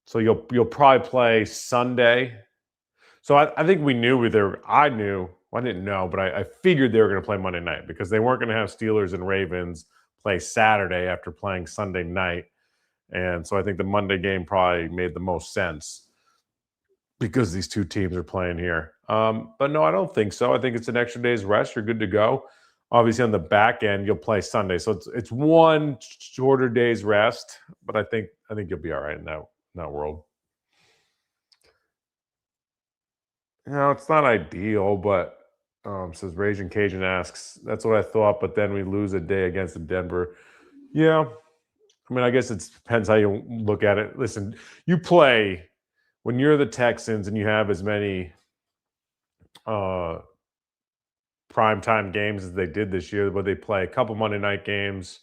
So you'll probably play Sunday. So I think we knew I knew, Well, I didn't know, but I figured they were going to play Monday night because they weren't going to have Steelers and Ravens play Saturday after playing Sunday night. And so I think the Monday game probably made the most sense because these two teams are playing here. But no, I don't think so. I think it's an extra day's rest. You're good to go. Obviously, on the back end, you'll play Sunday, so it's one shorter day's rest. But I think you'll be all right in that world. It's not ideal, but says Raging Cajun asks, that's what I thought, but then we lose a day against the Denver. Yeah. I mean, I guess it depends how you look at it. Listen, you play when you're the Texans and you have as many primetime games as they did this year, where they play a couple Monday night games,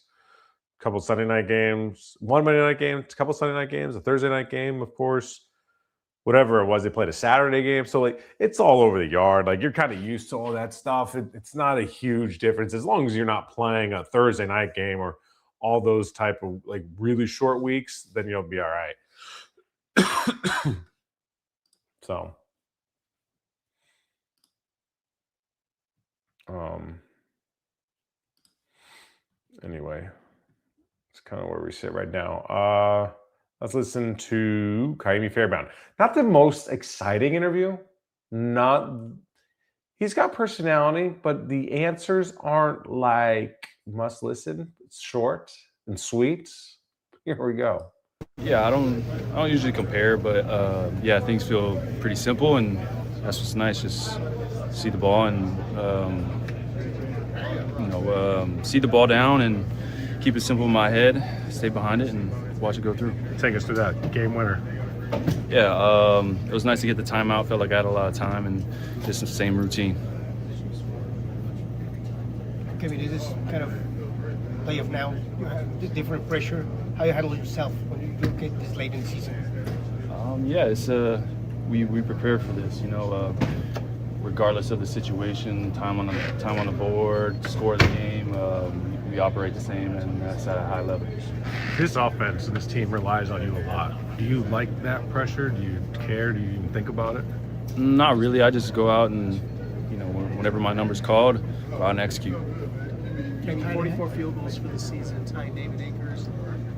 a couple Sunday night games, one Monday night game, a couple Sunday night games, a Thursday night game, of course. Whatever it was, they played a Saturday game. So, like, it's all over the yard. Like, you're kind of used to all that stuff. It's not a huge difference. As long as you're not playing a Thursday night game or all those type of, like, really short weeks, then you'll be all right. So, anyway, it's kind of where we sit right now. Let's listen to Kaimi Fairbairn. Not the most exciting interview. He's got personality, but the answers aren't like must listen. It's short and sweet. Here we go. Yeah, I don't usually compare, but yeah, things feel pretty simple, and that's what's nice. Just see the ball and see the ball down and keep it simple in my head, stay behind it, and watch it go through. Take us through that game winner. Yeah, it was nice to get the timeout. Felt like I had a lot of time and just the same routine. Kevin, is this kind of play of now, different pressure? How you handle yourself when you look at this late in the season? Yeah, it's we prepared for this. Regardless of the situation, time on the board, score of the game, we operate the same, and that's at a high level. This offense and this team relies on you a lot. Do you like that pressure? Do you care? Do you even think about it? Not really. I just go out and, whenever my number's called, go out and execute. 44 field goals for the season, tying David Akers.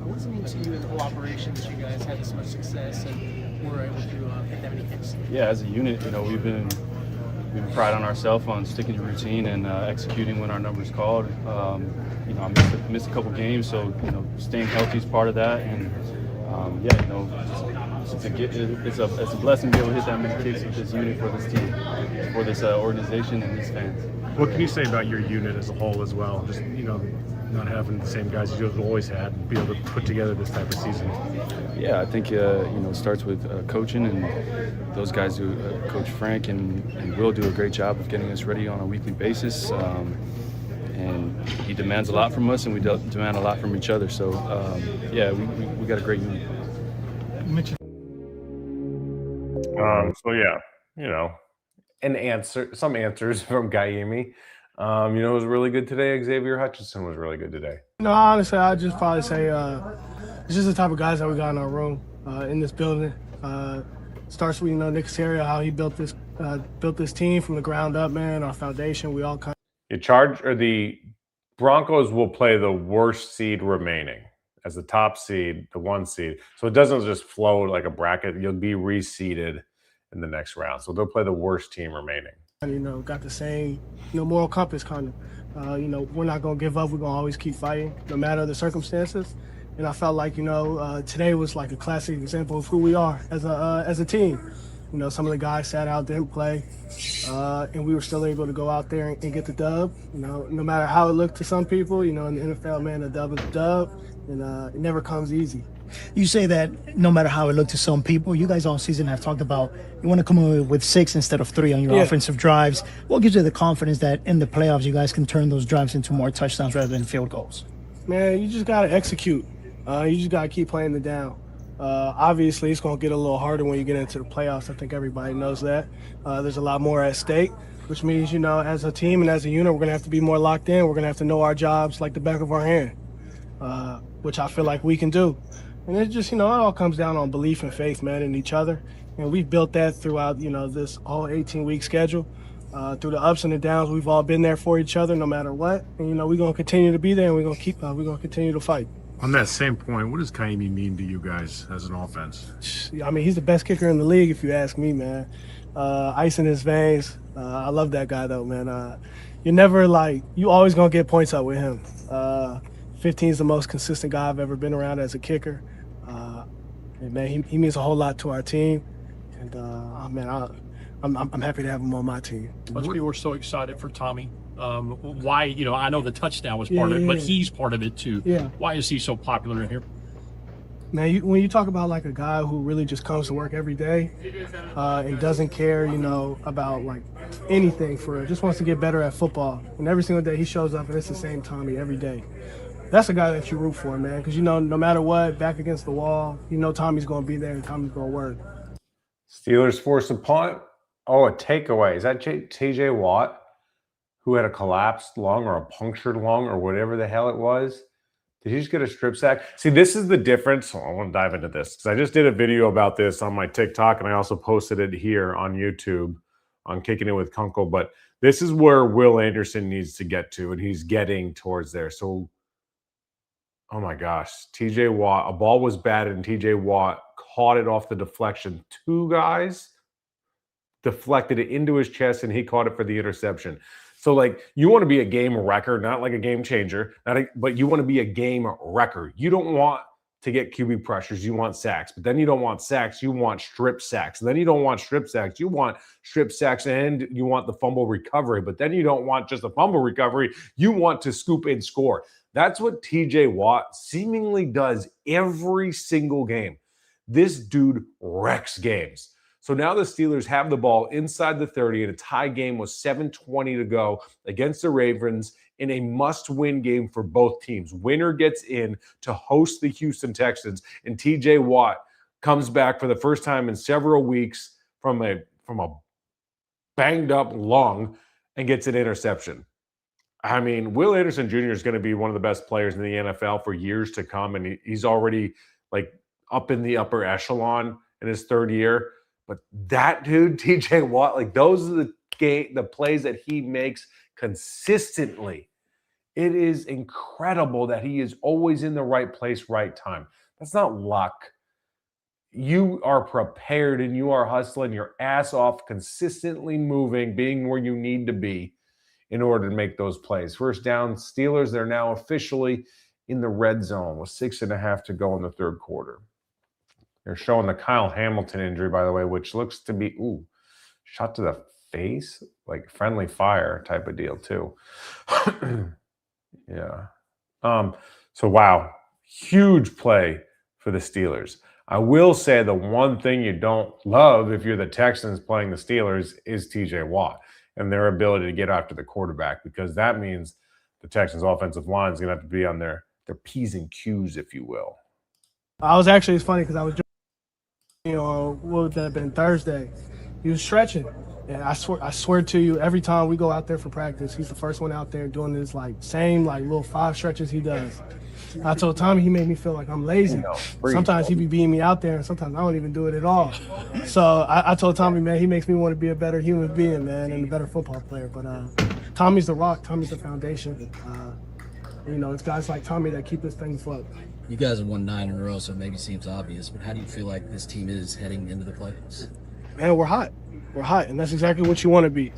What does it mean to you in the whole operation that you guys had this much success and were able to hit that many hits? Yeah, as a unit, we've been pride on ourselves on sticking to routine and executing when our number's called. I missed a couple games, so staying healthy is part of that, and it's a blessing to be able to hit that many kicks with this unit for this team, for this organization and these fans. What can you say about your unit as a whole as well? Just not having the same guys as you've always had, and be able to put together this type of season. Yeah, I think it starts with coaching, and those guys do. Coach Frank and Will do a great job of getting us ready on a weekly basis. And he demands a lot from us, and we demand a lot from each other. So, we got a great unit. Some answers from Kaimi. Who was really good today? Xavier Hutchinson was really good today. No, honestly, I'd just probably say it's just the type of guys that we got in our room, in this building. Starts with, Nick Caserio, how he built this team from the ground up, man, our foundation. We all kind the Broncos will play the worst seed remaining as the top seed, the 1 seed. So it doesn't just flow like a bracket. You'll be reseeded in the next round. So they'll play the worst team remaining. got the same, moral compass kind of. We're not going to give up. We're going to always keep fighting, no matter the circumstances. And I felt like, today was like a classic example of who we are as a team. Some of the guys sat out, didn't play, and we were still able to go out there and get the dub. No matter how it looked to some people, in the NFL, man, a dub is a dub, and it never comes easy. You say that no matter how it looked to some people, you guys all season have talked about you want to come away with 6 instead of 3 on your offensive drives. What gives you the confidence that in the playoffs you guys can turn those drives into more touchdowns rather than field goals? Man, you just got to execute. You just got to keep playing it down. Obviously, it's going to get a little harder when you get into the playoffs. I think everybody knows that. There's a lot more at stake, which means, as a team and as a unit, we're going to have to be more locked in. We're going to have to know our jobs like the back of our hand, which I feel like we can do. And it just, it all comes down on belief and faith, man, in each other. And we've built that throughout, this all 18-week schedule. Through the ups and the downs, we've all been there for each other no matter what. And, you know, we're going to continue to be there, and we're going to continue to fight. On that same point, what does Kaimi mean to you guys as an offense? I mean, he's the best kicker in the league, if you ask me, man. Ice in his veins. I love that guy, though, man. You're never you always going to get points up with him. 15 is the most consistent guy I've ever been around as a kicker. And, man, he means a whole lot to our team. And, I'm happy to have him on my team. Most people were so excited for Tommy. Why, you know, I know the touchdown was part of it, but he's part of it too. Yeah. Why is he so popular in here? Man, when you talk about like a guy who really just comes to work every day and doesn't care, you know, about like anything for it, just wants to get better at football. And every single day he shows up and it's the same Tommy every day. That's a guy that you root for, man, because, you know, no matter what, back against the wall, you know Tommy's going to be there and Tommy's going to work. Steelers force a punt. Oh, a takeaway. Is that T.J. Watt, who had a collapsed lung or a punctured lung or whatever the hell it was? Did he just get a strip sack? See, this is the difference. I want to dive into this because I just did a video about this on my TikTok, and I also posted it here on YouTube on Kicking It with Kunkel. But this is where Will Anderson needs to get to, and he's getting towards there. So, oh my gosh, T.J. Watt, a ball was batted, and T.J. Watt caught it off the deflection. Two guys deflected it into his chest, and he caught it for the interception. So, like, you want to be a game wrecker, not like a game changer, but you want to be a game wrecker. You don't want to get QB pressures. You want sacks. But then you don't want sacks. You want strip sacks. And then you don't want strip sacks. You want strip sacks, and you want the fumble recovery. But then you don't want just a fumble recovery. You want to scoop and score. That's what T.J. Watt seemingly does every single game. This dude wrecks games. So now the Steelers have the ball inside the 30 in a tie game with 7:20 to go against the Ravens in a must-win game for both teams. Winner gets in to host the Houston Texans, and T.J. Watt comes back for the first time in several weeks from a banged-up lung and gets an interception. I mean, Will Anderson Jr. is going to be one of the best players in the NFL for years to come, and he's already like up in the upper echelon in his third year. But that dude, T.J. Watt, like those are the plays that he makes consistently. It is incredible that he is always in the right place, right time. That's not luck. You are prepared and you are hustling your ass off, consistently moving, being where you need to be in order to make those plays. First down, Steelers, they're now officially in the red zone with 6.5 to go in the third quarter. They're showing the Kyle Hamilton injury, by the way, which looks to be, shot to the face, like friendly fire type of deal, too. Yeah. So, wow, huge play for the Steelers. I will say the one thing you don't love if you're the Texans playing the Steelers is T.J. Watt and their ability to get after the quarterback, because that means the Texans' offensive line is going to have to be on their P's and Q's, if you will. It's funny because I was, what would that have been, Thursday. He was stretching. And I swear to you, every time we go out there for practice, he's the first one out there doing this same little 5 stretches he does. I told Tommy he made me feel like I'm lazy. Sometimes he be beating me out there, and sometimes I don't even do it at all. So I told Tommy, man, he makes me want to be a better human being, man, and a better football player. But Tommy's the rock. Tommy's the foundation. It's guys like Tommy that keep this thing afloat. You guys have won 9 in a row, so it maybe seems obvious, but how do you feel like this team is heading into the playoffs? Man, we're hot. We're hot, and that's exactly what you want to be.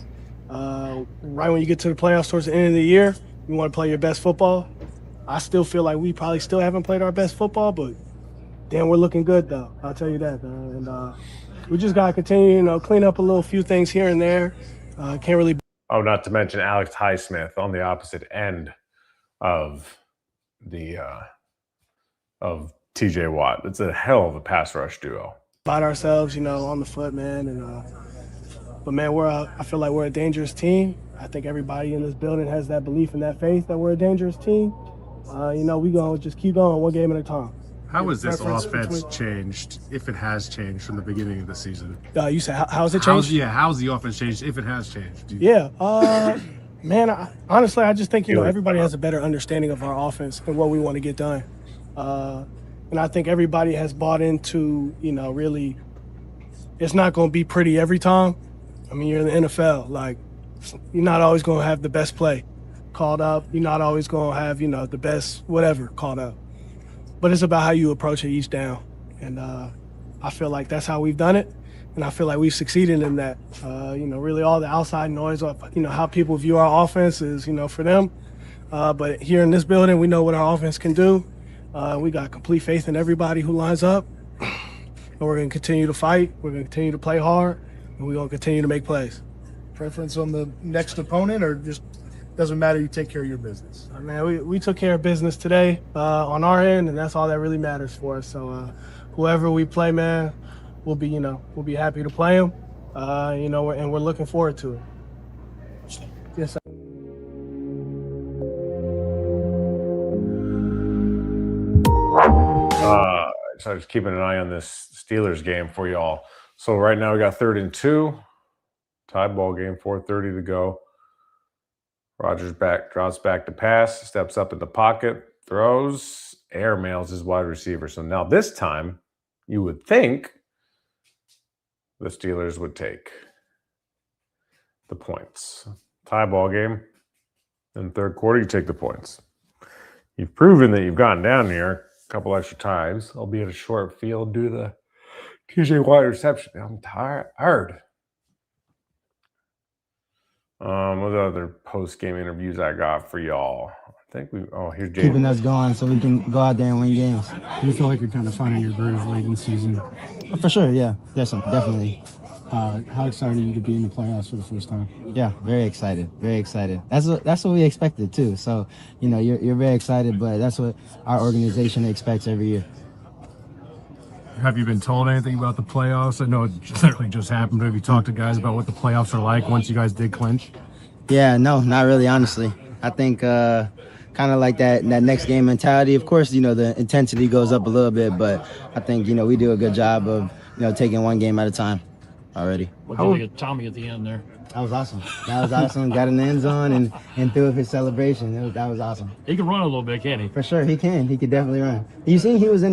Right when you get to the playoffs towards the end of the year, you want to play your best football. I still feel like we probably still haven't played our best football, but damn, we're looking good, though. I'll tell you that. And we just got to continue, clean up a few things here and there. Can't really. Oh, not to mention Alex Highsmith on the opposite end of the of T.J. Watt. It's a hell of a pass rush duo. Fight ourselves, on the foot, man. And but man, I feel like we're a dangerous team. I think everybody in this building has that belief and that faith that we're a dangerous team. We gonna just keep going one game at a time. How has this offense changed, if it has changed from the beginning of the season? You said how's it changed? How's the offense changed, if it has changed? Man, honestly, I just think everybody has a better understanding of our offense and what we want to get done. And I think everybody has bought into, really, it's not going to be pretty every time. I mean, you're in the NFL. You're not always going to have the best play called up. You're not always going to have, the best whatever called up. But it's about how you approach it each down. And I feel like that's how we've done it. And I feel like we've succeeded in that. Really all the outside noise of, how people view our offense is, for them. But here in this building, we know what our offense can do. We got complete faith in everybody who lines up. And we're going to continue to fight. We're going to continue to play hard. And we're going to continue to make plays. Preference on the next opponent, or just doesn't matter, you take care of your business? Man, we took care of business today on our end, and that's all that really matters for us. So whoever we play, man, we'll be happy to play them, and we're looking forward to it. Yes, sir. So I was keeping an eye on this Steelers game for y'all. So right now we got 3rd and 2. Tie ball game, 4:30 to go. Rodgers drops back to pass, steps up in the pocket, throws, air mails his wide receiver. So now this time, you would think the Steelers would take the points. Tie ball game. In the 3rd quarter, you take the points. You've proven that you've gotten down here a couple extra times, albeit a short field due to the TJ Watt reception. I'm tired. What other post-game interviews I got for y'all? I think here's James. Keeping us going so we can go out there and win games. Do you feel like you're kind of finding your groove late in the season? For sure, yeah. Definitely. How excited are you to be in the playoffs for the first time? Yeah, very excited. Very excited. That's what we expected too. So, you're very excited, but that's what our organization expects every year. Have you been told anything about the playoffs? I know it literally just happened, but have you talked to guys about what the playoffs are like once you guys did clinch? Yeah, no, not really, honestly. I think kind of like that next game mentality. Of course, the intensity goes up a little bit, but I think, we do a good job of, taking one game at a time already. What did you think of Tommy at the end there? That was awesome. Got in the end zone and threw up his celebration. That was awesome. He can run a little bit, can't he? For sure, he can. He could definitely run. You seen he was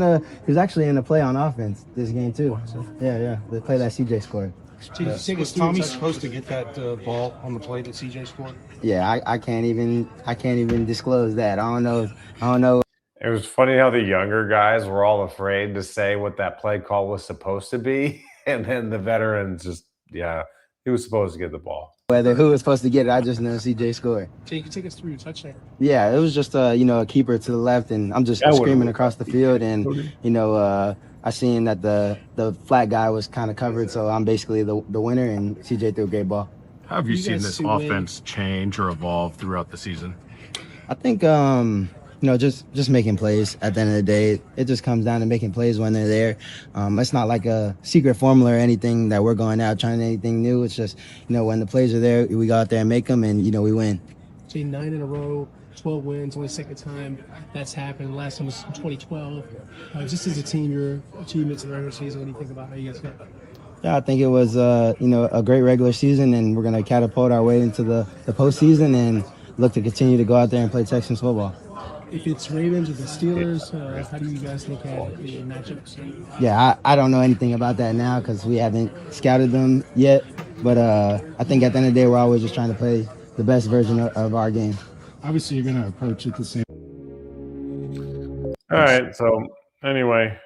actually in a play on offense this game too. Yeah. The play that CJ scored. Is Tommy supposed to get that ball on the play that CJ scored? Yeah, I can't even disclose that. I don't know. It was funny how the younger guys were all afraid to say what that play call was supposed to be, and then the veterans just he was supposed to get the ball. Whether who was supposed to get it, I just know CJ scored. So you can take us through your touchdown. Yeah, it was just a keeper to the left, and I'm just screaming across the field, and I seen that the flat guy was kind of covered, so I'm basically the winner, and CJ threw a great ball. How have you seen this offense change or evolve throughout the season? I think just making plays. At the end of the day, it just comes down to making plays when they're there. It's not like a secret formula or anything that we're going out trying anything new. It's just when the plays are there, we go out there and make them, and we win. See, 9 in a row, 12 wins, only second time that's happened. Last time was 2012. Just as a team, your achievements in the regular season, what do you think about how you guys got? Yeah, I think it was a great regular season, and we're gonna catapult our way into the postseason and look to continue to go out there and play Texans football. If it's Ravens or the Steelers, how do you guys look at the matchups? Yeah, I don't know anything about that now because we haven't scouted them yet. But I think at the end of the day, we're always just trying to play the best version of our game. Obviously, you're going to approach it the same. All right. So anyway,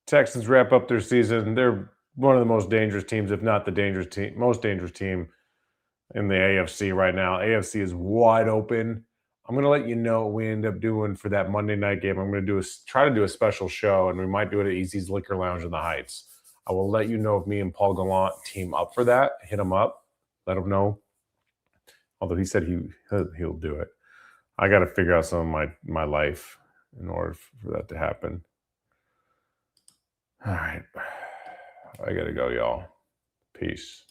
Texans wrap up their season. They're one of the most dangerous teams, if not the most dangerous team in the AFC right now. AFC is wide open. I'm going to let you know what we end up doing for that Monday night game. I'm going to try to do a special show, and we might do it at Easy's Liquor Lounge in the Heights. I will let you know if me and Paul Gallant team up for that. Hit him up. Let him know. Although he said he'll do it. I got to figure out some of my life in order for that to happen. All right. I got to go, y'all. Peace.